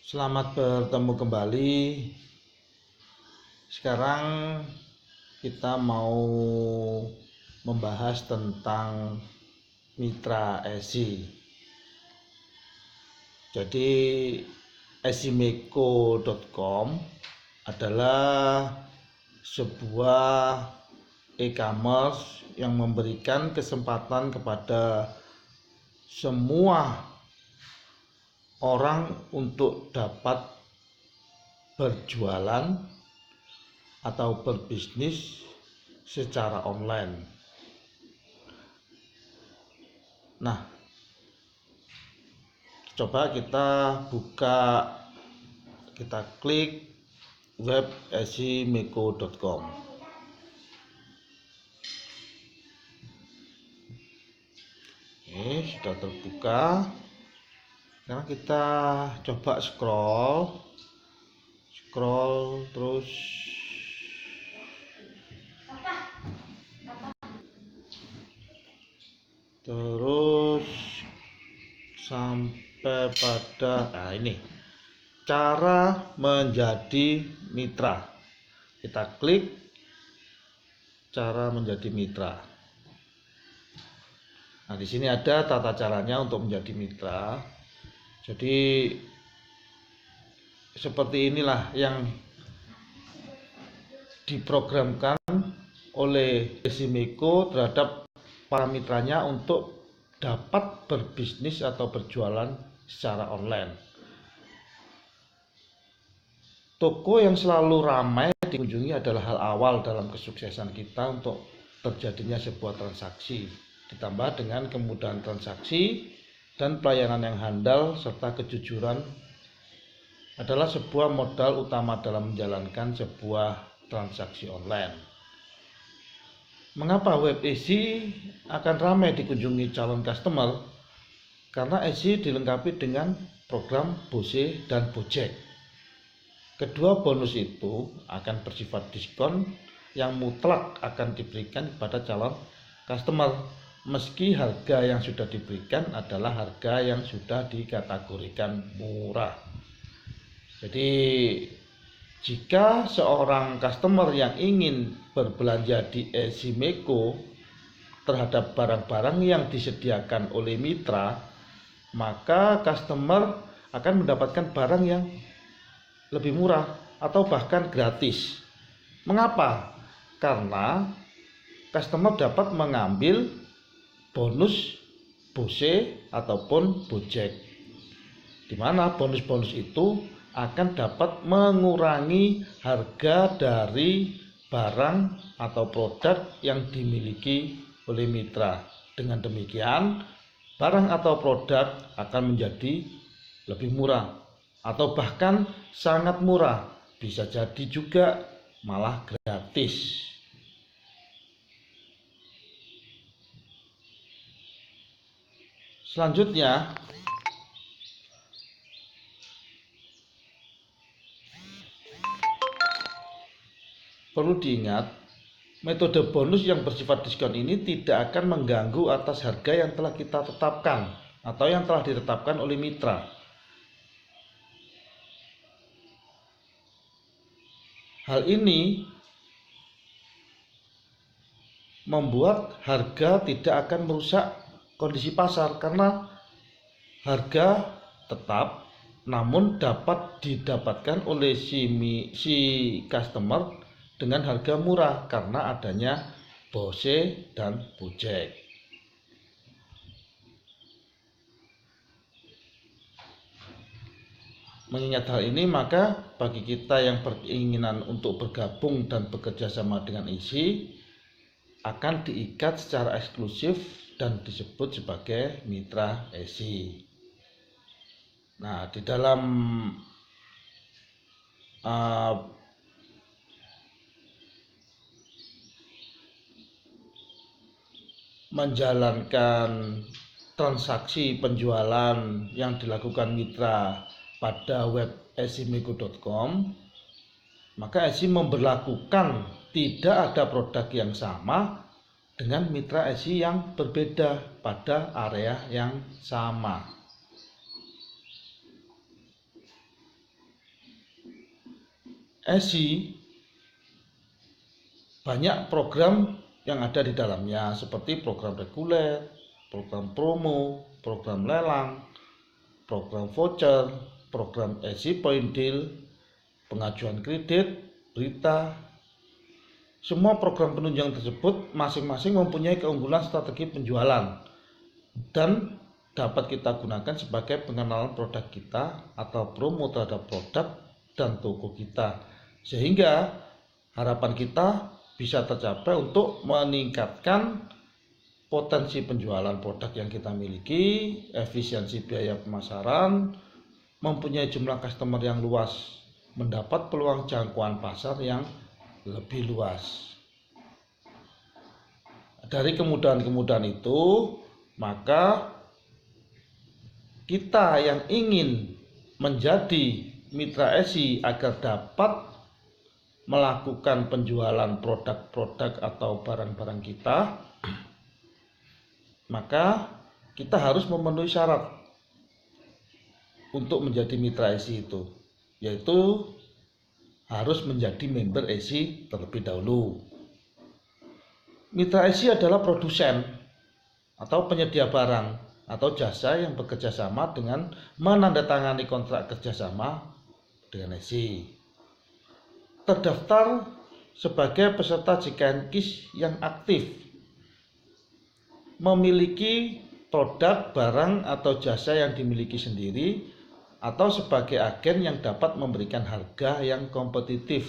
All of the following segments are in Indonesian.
Selamat bertemu kembali. Sekarang kita mau membahas tentang mitra ESI. Jadi esimeko.com adalah sebuah e-commerce yang memberikan kesempatan kepada semua orang untuk dapat berjualan atau berbisnis secara online. Nah, coba kita buka, kita klik web esimeko.com. Oke, sudah terbuka. Sekarang kita coba scroll terus sampai pada ini cara menjadi mitra. Kita klik cara menjadi mitra. Nah, di sini ada tata caranya untuk menjadi mitra. Jadi seperti inilah yang diprogramkan oleh Esimeko terhadap para mitranya untuk dapat berbisnis atau berjualan secara online. Toko yang selalu ramai dikunjungi adalah hal awal dalam kesuksesan kita untuk terjadinya sebuah transaksi, ditambah dengan kemudahan transaksi dan pelayanan yang handal serta kejujuran adalah sebuah modal utama dalam menjalankan sebuah transaksi online. Mengapa web ESI akan ramai dikunjungi calon customer? Karena ESI dilengkapi dengan program BOSE dan Bojek. Kedua bonus itu akan bersifat diskon yang mutlak akan diberikan kepada calon customer, meski harga yang sudah diberikan adalah harga yang sudah dikategorikan murah. Jadi jika seorang customer yang ingin berbelanja di Esimeko terhadap barang-barang yang disediakan oleh mitra, maka customer akan mendapatkan barang yang lebih murah atau bahkan gratis. Mengapa? Karena customer dapat mengambil bonus BOSE ataupun Bojek, di mana bonus-bonus itu akan dapat mengurangi harga dari barang atau produk yang dimiliki oleh mitra. Dengan demikian, barang atau produk akan menjadi lebih murah atau bahkan sangat murah, bisa jadi juga malah gratis. Selanjutnya, perlu diingat, metode bonus yang bersifat diskon ini tidak akan mengganggu atas harga yang telah kita tetapkan atau yang telah ditetapkan oleh mitra. Hal ini membuat harga tidak akan merusak kondisi pasar karena harga tetap namun dapat didapatkan oleh si customer dengan harga murah karena adanya BOSE dan Bojek. Mengingat hal ini, maka bagi kita yang berkeinginan untuk bergabung dan bekerja sama dengan ESI akan diikat secara eksklusif dan disebut sebagai mitra ESI. Nah, di dalam menjalankan transaksi penjualan yang dilakukan mitra pada web esimeko.com, maka ESI memberlakukan tidak ada produk yang sama dengan mitra ESI yang berbeda pada area yang sama. ESI banyak program yang ada di dalamnya seperti program reguler, program promo, program lelang, program voucher, program ESI point deal, pengajuan kredit, berita. Semua program penunjang tersebut masing-masing mempunyai keunggulan strategi penjualan dan dapat kita gunakan sebagai pengenalan produk kita atau promo terhadap produk dan toko kita, sehingga harapan kita bisa tercapai untuk meningkatkan potensi penjualan produk yang kita miliki, efisiensi biaya pemasaran, mempunyai jumlah customer yang luas, mendapat peluang jangkauan pasar yang lebih luas. Dari kemudahan-kemudahan itu, maka kita yang ingin menjadi mitra ESI agar dapat melakukan penjualan produk-produk atau barang-barang kita, maka kita harus memenuhi syarat untuk menjadi mitra ESI itu, yaitu harus menjadi member ESI terlebih dahulu. Mitra ESI adalah produsen atau penyedia barang atau jasa yang bekerja sama dengan menandatangani kontrak kerjasama dengan ESI. Terdaftar sebagai peserta JKN KIS yang aktif, memiliki produk, barang, atau jasa yang dimiliki sendiri, atau sebagai agen yang dapat memberikan harga yang kompetitif,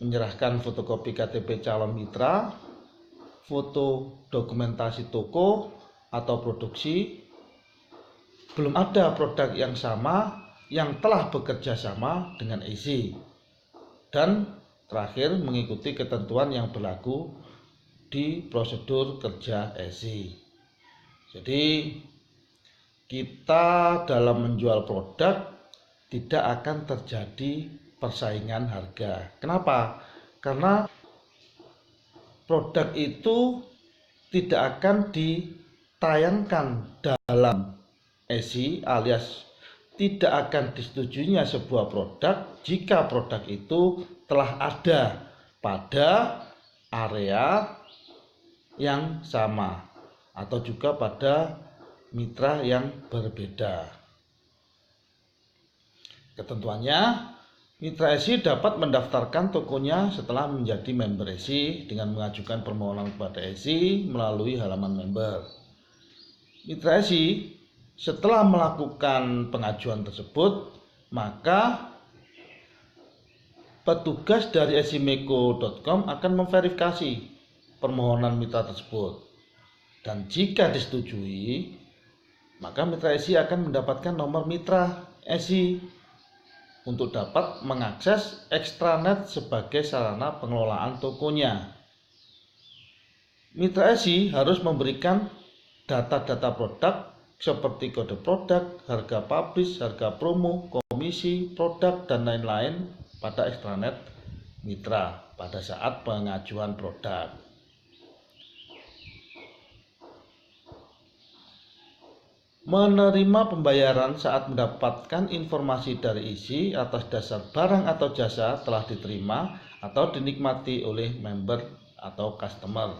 menyerahkan fotokopi KTP calon mitra, foto dokumentasi toko atau produksi. Belum ada produk yang sama yang telah bekerja sama dengan ESI. Dan terakhir, mengikuti ketentuan yang berlaku di prosedur kerja ESI. Jadi kita dalam menjual produk tidak akan terjadi persaingan harga. Kenapa? Karena produk itu tidak akan ditayangkan dalam ESI, alias tidak akan disetujuinya sebuah produk jika produk itu telah ada pada area yang sama atau juga pada mitra yang berbeda. Ketentuannya, mitra ESI dapat mendaftarkan tokonya setelah menjadi member ESI dengan mengajukan permohonan kepada ESI melalui halaman member. Mitra ESI setelah melakukan pengajuan tersebut, maka petugas dari esimeko.com akan memverifikasi permohonan mitra tersebut. Dan jika disetujui, maka mitra ESI akan mendapatkan nomor mitra ESI untuk dapat mengakses extranet sebagai sarana pengelolaan tokonya. Mitra ESI harus memberikan data-data produk seperti kode produk, harga publish, harga promo, komisi, produk, dan lain-lain pada extranet mitra pada saat pengajuan produk. Menerima pembayaran saat mendapatkan informasi dari ESI atas dasar barang atau jasa telah diterima atau dinikmati oleh member atau customer.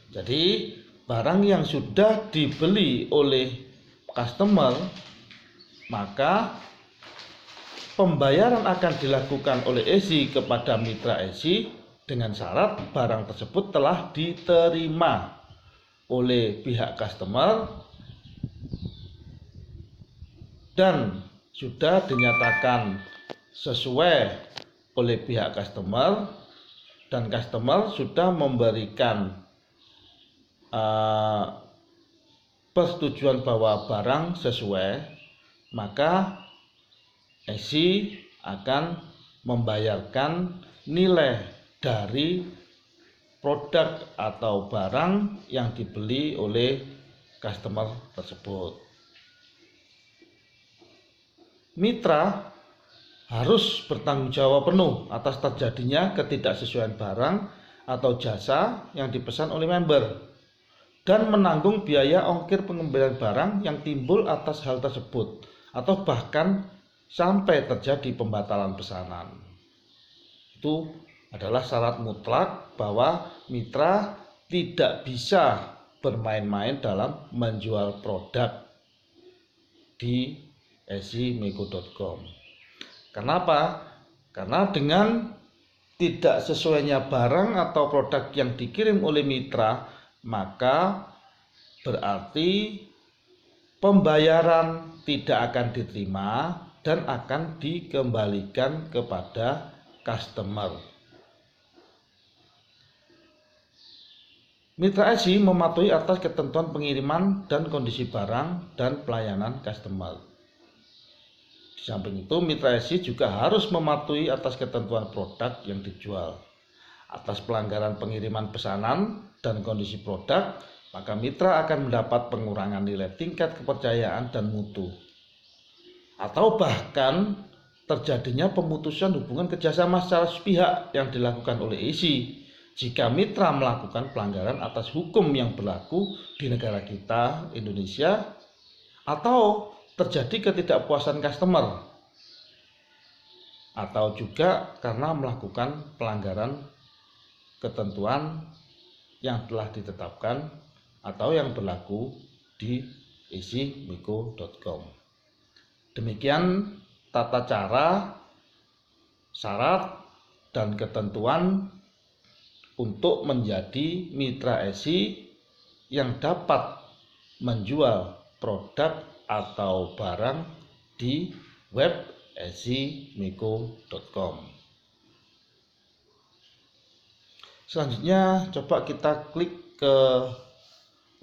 Jadi barang yang sudah dibeli oleh customer, maka pembayaran akan dilakukan oleh ESI kepada mitra ESI dengan syarat barang tersebut telah diterima oleh pihak customer dan sudah dinyatakan sesuai oleh pihak customer, dan customer sudah memberikan persetujuan bahwa barang sesuai, maka ESI akan membayarkan nilai dari produk atau barang yang dibeli oleh customer tersebut. Mitra harus bertanggung jawab penuh atas terjadinya ketidaksesuaian barang atau jasa yang dipesan oleh member dan menanggung biaya ongkir pengembalian barang yang timbul atas hal tersebut atau bahkan sampai terjadi pembatalan pesanan. Itu adalah syarat mutlak bahwa mitra tidak bisa bermain-main dalam menjual produk di esimiko.com. Kenapa? Karena dengan tidak sesuainya barang atau produk yang dikirim oleh mitra, maka berarti pembayaran tidak akan diterima dan akan dikembalikan kepada customer. Mitra SI mematuhi atas ketentuan pengiriman dan kondisi barang dan pelayanan customer. Di samping itu, mitra SI juga harus mematuhi atas ketentuan produk yang dijual. Atas pelanggaran pengiriman pesanan dan kondisi produk, maka mitra akan mendapat pengurangan nilai tingkat kepercayaan dan mutu. Atau bahkan terjadinya pemutusan hubungan kerjasama secara sepihak yang dilakukan oleh SI jika mitra melakukan pelanggaran atas hukum yang berlaku di negara kita, Indonesia, atau terjadi ketidakpuasan customer, atau juga karena melakukan pelanggaran ketentuan yang telah ditetapkan atau yang berlaku di esimiko.com. Demikian tata cara, syarat, dan ketentuan untuk menjadi mitra SI yang dapat menjual produk atau barang di web esimiko.com. Selanjutnya coba kita klik ke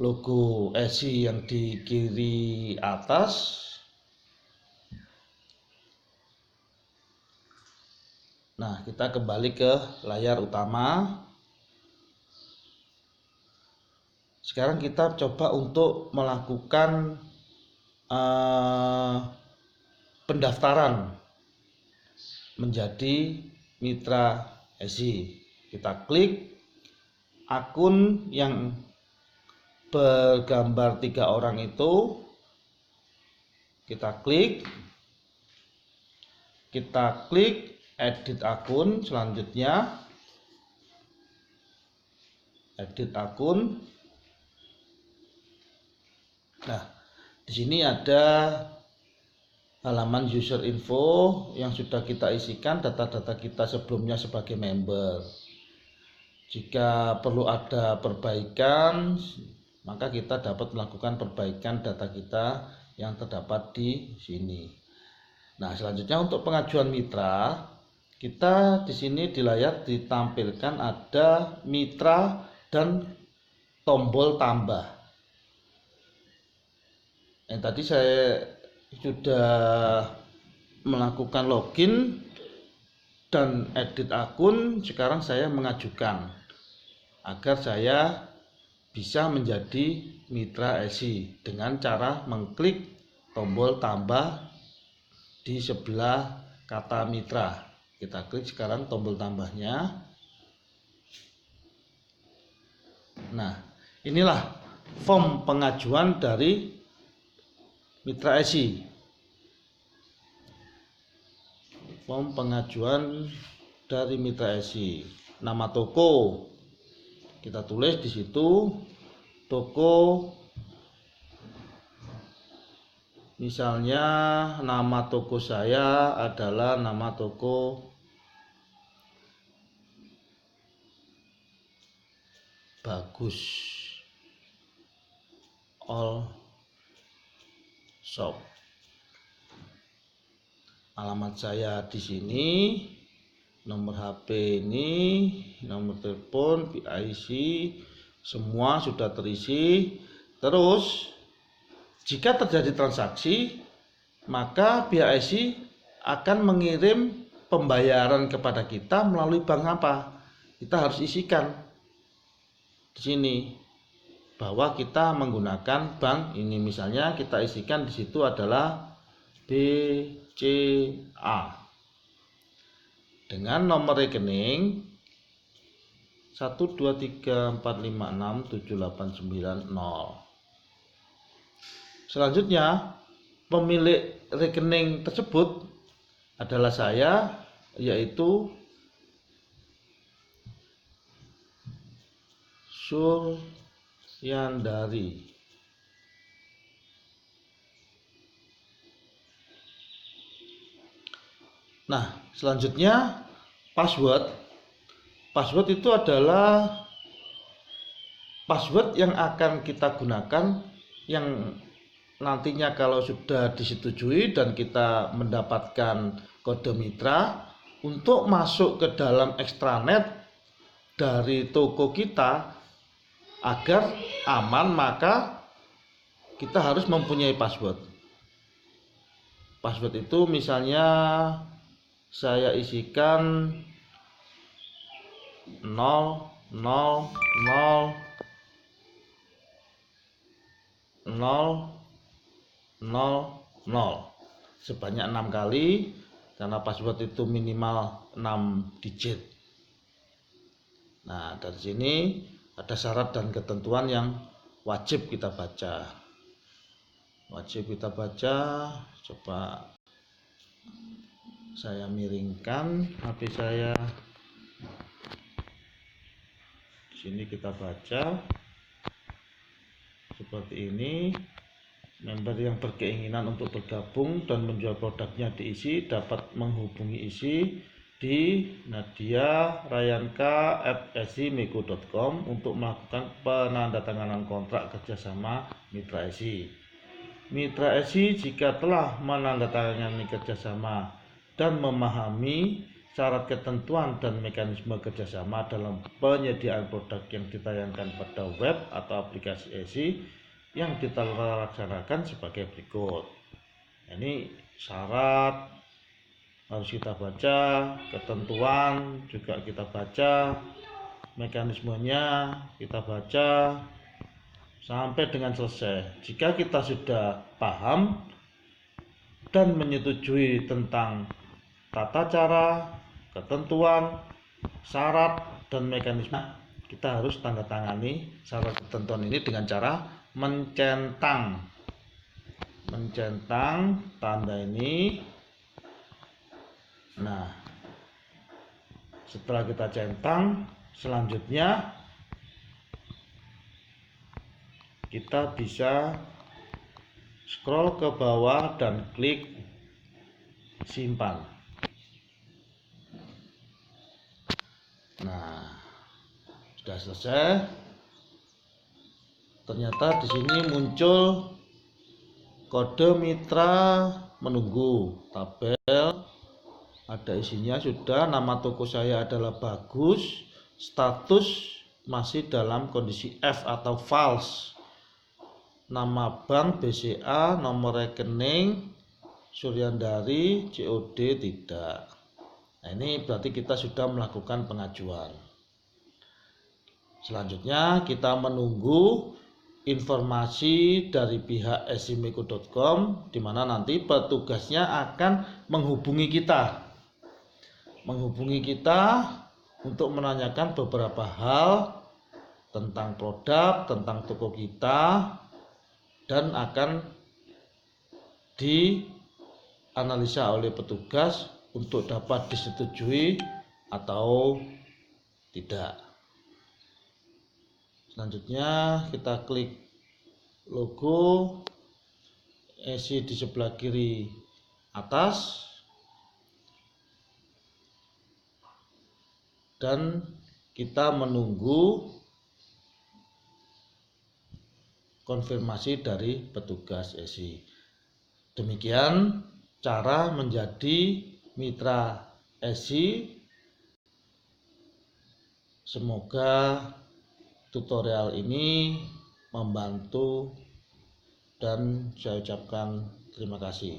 logo SI yang di kiri atas. Nah, kita kembali ke layar utama. Sekarang kita coba untuk melakukan pendaftaran menjadi mitra SI. Kita klik akun yang bergambar 3 orang itu, kita klik edit akun. Selanjutnya edit akun. Nah, di sini ada halaman user info yang sudah kita isikan data-data kita sebelumnya sebagai member. Jika perlu ada perbaikan, maka kita dapat melakukan perbaikan data kita yang terdapat di sini. Nah, selanjutnya untuk pengajuan mitra, kita di sini di layar ditampilkan ada mitra dan tombol tambah. Yang tadi saya sudah melakukan login dan edit akun. Sekarang saya mengajukan agar saya bisa menjadi mitra SI dengan cara mengklik tombol tambah di sebelah kata mitra. Kita klik sekarang tombol tambahnya. Nah, inilah form pengajuan dari mitra SI. Form pengajuan dari mitra SI. Nama toko kita tulis di situ. Toko, misalnya nama toko saya adalah nama toko Bagus All Shop. Alamat saya di sini, nomor HP ini, nomor telepon, PIC, semua sudah terisi. Terus jika terjadi transaksi, maka PIC akan mengirim pembayaran kepada kita melalui bank apa. Kita harus isikan di sini bahwa kita menggunakan bank ini. Misalnya kita isikan di situ adalah BCA dengan nomor rekening 123456789. Selanjutnya pemilik rekening tersebut adalah saya, yaitu Suryandari. Nah, selanjutnya password. Password itu adalah password yang akan kita gunakan, yang nantinya kalau sudah disetujui dan kita mendapatkan kode mitra untuk masuk ke dalam extranet dari toko kita agar aman, maka kita harus mempunyai password. Password itu misalnya saya isikan 000 sebanyak 6 kali, karena password itu minimal 6 digit. Nah, dari sini ada syarat dan ketentuan yang wajib kita baca. Coba saya miringkan HP saya. Di sini kita baca seperti ini. Member yang berkeinginan untuk bergabung dan menjual produknya di ISI dapat menghubungi ISI di nadiarayanka@simeko.com untuk melakukan penandatanganan kontrak kerjasama mitra ISI. Mitra ISI jika telah menandatangani kerjasama dan memahami syarat, ketentuan, dan mekanisme kerjasama dalam penyediaan produk yang ditayangkan pada web atau aplikasi ISI yang kita laksanakan sebagai berikut. Ini syarat harus kita baca, ketentuan juga kita baca, mekanismenya kita baca sampai dengan selesai. Jika kita sudah paham dan menyetujui tentang tata cara, ketentuan, syarat, dan mekanisme, kita harus tanda tangani syarat ketentuan ini dengan cara mencentang tanda ini. Nah, setelah kita centang, selanjutnya kita bisa scroll ke bawah dan klik simpan. Nah, sudah selesai. Ternyata di sini muncul kode mitra menunggu, tabel ada isinya sudah. Nama toko saya adalah Bagus, status masih dalam kondisi F atau false, nama bank BCA, nomor rekening Suryandari, COD tidak. Nah, ini berarti kita sudah melakukan pengajuan. Selanjutnya kita menunggu informasi dari pihak simeko.com, di mana nanti petugasnya akan menghubungi kita untuk menanyakan beberapa hal tentang produk, tentang toko kita, dan akan dianalisa oleh petugas untuk dapat disetujui atau tidak. Selanjutnya kita klik logo ISI di sebelah kiri atas dan kita menunggu konfirmasi dari petugas ISI. Demikian cara menjadi mitra ISI. Semoga tutorial ini membantu dan saya ucapkan terima kasih.